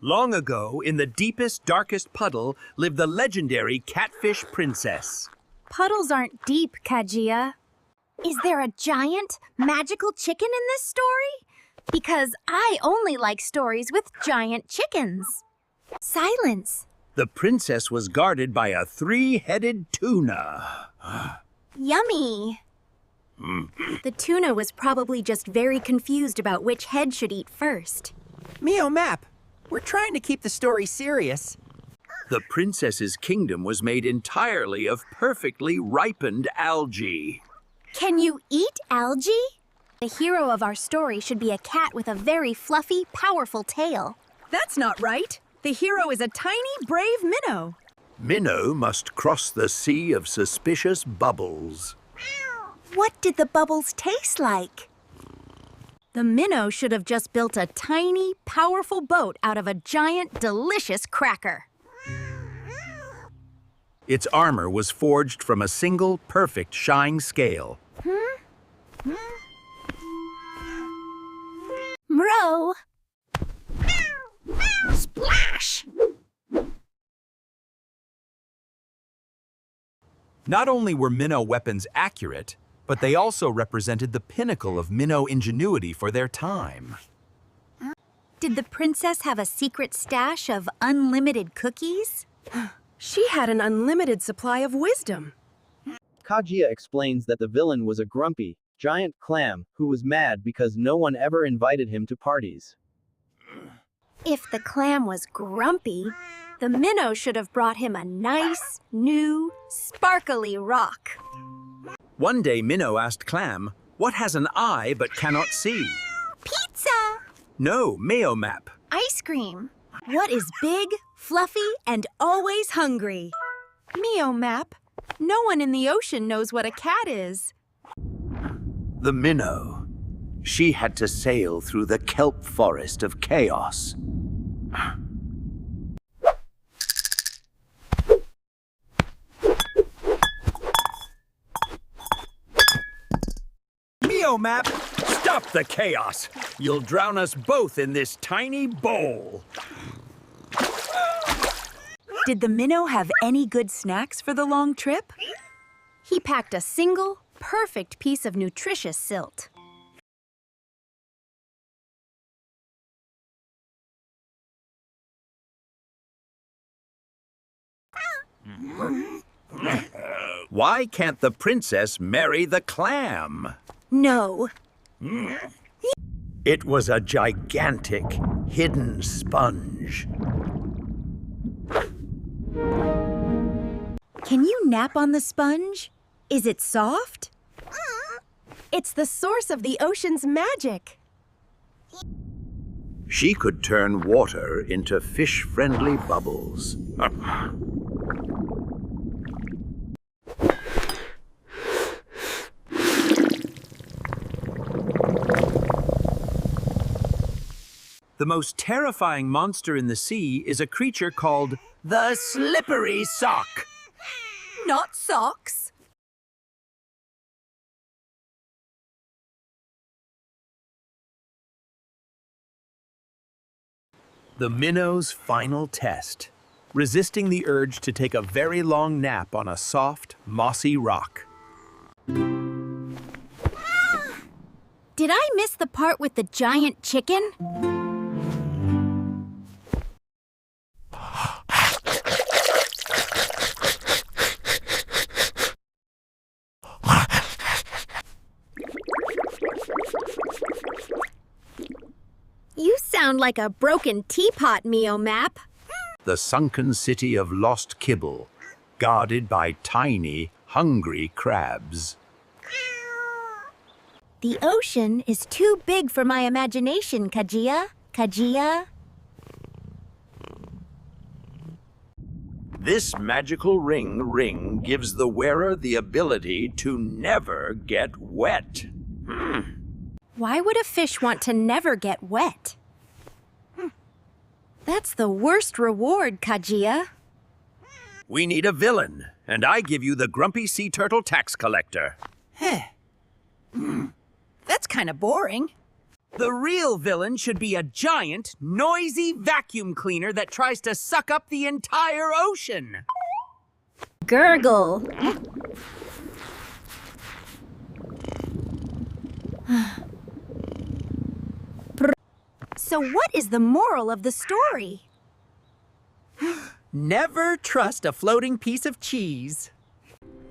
Long ago, in the deepest, darkest puddle, lived the legendary catfish princess. Puddles aren't deep, Kajia. Is there a giant, magical chicken in this story? Because I only like stories with giant chickens. Silence. The princess was guarded by a three-headed tuna. Yummy. The tuna was probably just very confused about which head should eat first. Mio Map, we're trying to keep the story serious. The princess's kingdom was made entirely of perfectly ripened algae. Can you eat algae? The hero of our story should be a cat with a very fluffy, powerful tail. That's not right. The hero is a tiny, brave minnow. Minnow must cross the sea of suspicious bubbles. What did the bubbles taste like? The minnow should have just built a tiny, powerful boat out of a giant, delicious cracker. Its armor was forged from a single, perfect shine scale. Mro! Splash! Not only were minnow weapons accurate, but they also represented the pinnacle of minnow ingenuity for their time. Did the princess have a secret stash of unlimited cookies? She had an unlimited supply of wisdom. Kajia explains that the villain was a grumpy, giant clam who was mad because no one ever invited him to parties. If the clam was grumpy, the minnow should have brought him a nice, new, sparkly rock. One day, Minnow asked Clam, "What has an eye but cannot see?" Pizza! No, Mayo Map. Ice cream. What is big, fluffy, and always hungry? Mio Map, no one in the ocean knows what a cat is. The minnow. She had to sail through the kelp forest of chaos. Mio Map, stop the chaos. You'll drown us both in this tiny bowl. Did the minnow have any good snacks for the long trip? He packed a single, perfect piece of nutritious silt. Why can't the princess marry the clam? No. It was a gigantic, hidden sponge. Can you nap on the sponge? Is it soft? It's the source of the ocean's magic. She could turn water into fish-friendly bubbles. The most terrifying monster in the sea is a creature called the slippery sock. Not socks. The minnow's final test, resisting the urge to take a very long nap on a soft, mossy rock. Did I miss the part with the giant chicken? You sound like a broken teapot, Mio Map. The sunken city of lost kibble, guarded by tiny, hungry crabs. The ocean is too big for my imagination, Kajia. Kajia. This magical ring gives the wearer the ability to never get wet. Why would a fish want to never get wet? That's the worst reward, Kajia. We need a villain, and I give you the grumpy sea turtle tax collector. That's kind of boring. The real villain should be a giant, noisy vacuum cleaner that tries to suck up the entire ocean. Gurgle. So what is the moral of the story? Never trust a floating piece of cheese.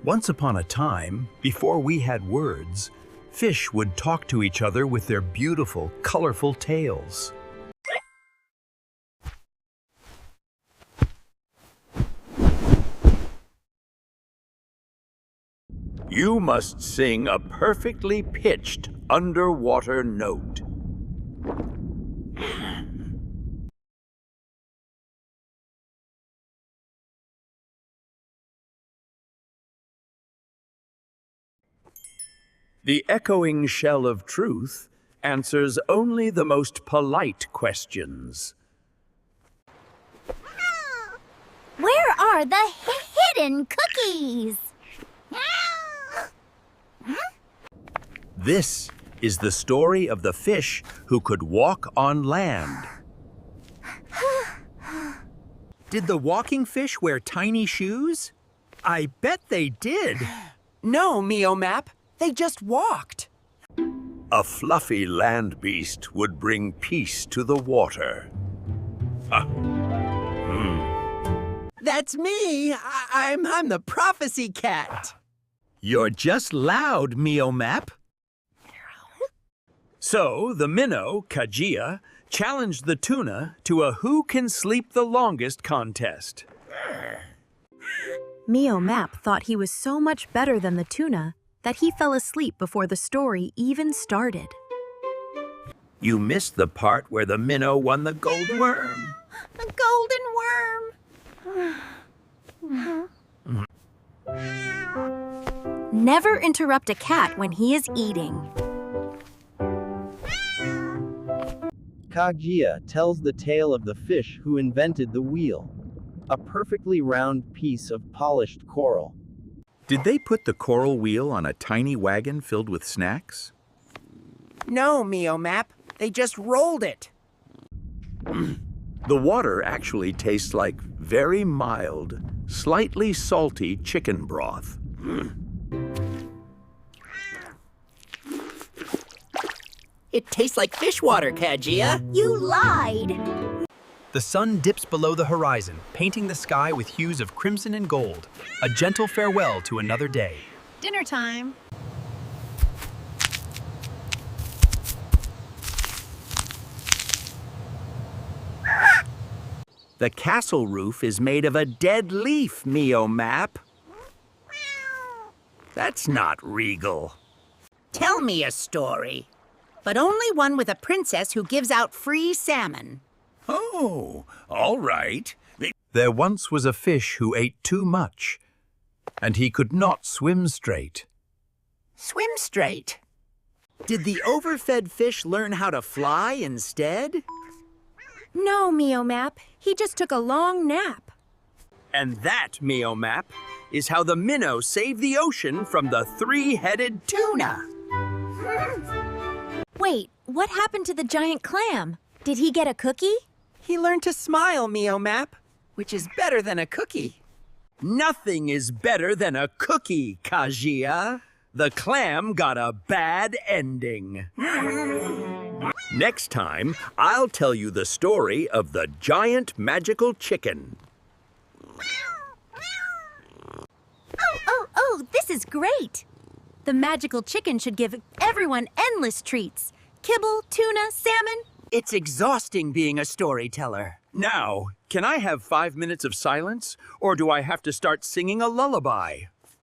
Once upon a time, before we had words, fish would talk to each other with their beautiful, colorful tails. You must sing a perfectly pitched underwater note. The echoing shell of truth answers only the most polite questions. Where are the hidden cookies? This is the story of the fish who could walk on land. Did the walking fish wear tiny shoes? I bet they did. No, Mio Map. They just walked. A fluffy land beast would bring peace to the water. That's me. I'm the prophecy cat. You're just loud, Mio Map. So the minnow, Kajia, challenged the tuna to a who can sleep the longest contest. Mio Map thought he was so much better than the tuna that he fell asleep before the story even started. You missed the part where the minnow won the gold worm. The golden worm. Never interrupt a cat when he is eating. Kajia tells the tale of the fish who invented the wheel. A perfectly round piece of polished coral. Did they put the coral wheel on a tiny wagon filled with snacks? No, Mio Map. They just rolled it. The water actually tastes like very mild, slightly salty chicken broth. It tastes like fish water, Kajia. You lied. The sun dips below the horizon, painting the sky with hues of crimson and gold. A gentle farewell to another day. Dinner time. The castle roof is made of a dead leaf, Mio Map. That's not regal. Tell me a story. But only one with a princess who gives out free salmon. Oh, all right. There once was a fish who ate too much, and he could not swim straight. Swim straight. Did the overfed fish learn how to fly instead? No, Mio Map. He just took a long nap. And that, Mio Map, is how the minnow saved the ocean from the three-headed tuna. Wait, what happened to the giant clam? Did he get a cookie? He learned to smile, Mio Map, which is better than a cookie. Nothing is better than a cookie, Kajia. The clam got a bad ending. Next time, I'll tell you the story of the giant magical chicken. Oh, this is great! The magical chicken should give everyone endless treats. Kibble, tuna, salmon. It's exhausting being a storyteller. Now, can I have 5 minutes of silence, or do I have to start singing a lullaby?